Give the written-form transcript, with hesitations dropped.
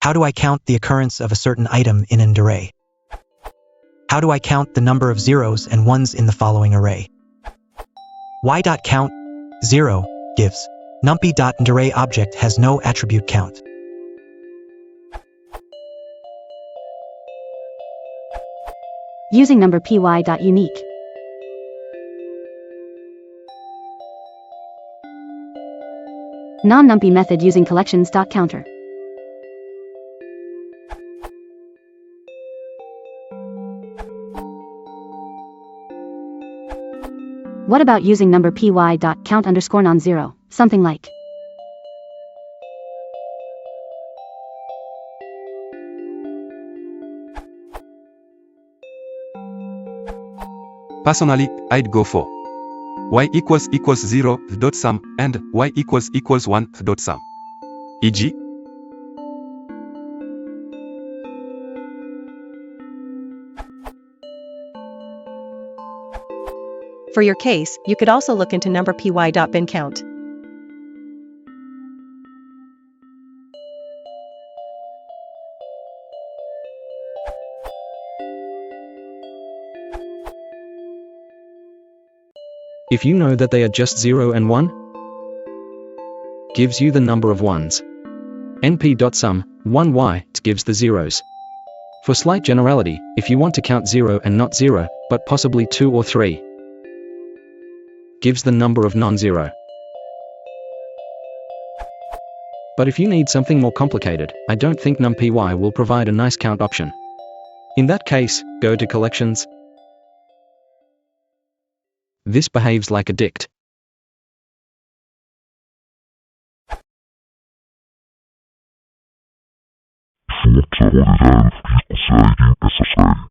How do I count the occurrence of a certain item in an array? How do I count the number of zeros and ones in the following array? Y.count 0 gives numpy.Ndarray object has no attribute count. Using number py.unique. Non-numpy method using collections.counter. What about using number py.count_non0, something like Personally, I'd go for y==0.sum and y==1.sum. E.g., For your case, you could also look into number py.bin count. If you know that they are just 0 and 1, gives you the number of ones. np.sum, 1y, gives the zeros. For slight generality, if you want to count 0 and not 0, but possibly 2 or 3, gives the number of non-zero. But if you need something more complicated, I don't think numpy will provide a nice count option. In that case, go to collections. This behaves like a dict. Fortsätter och det där, och så är det inte så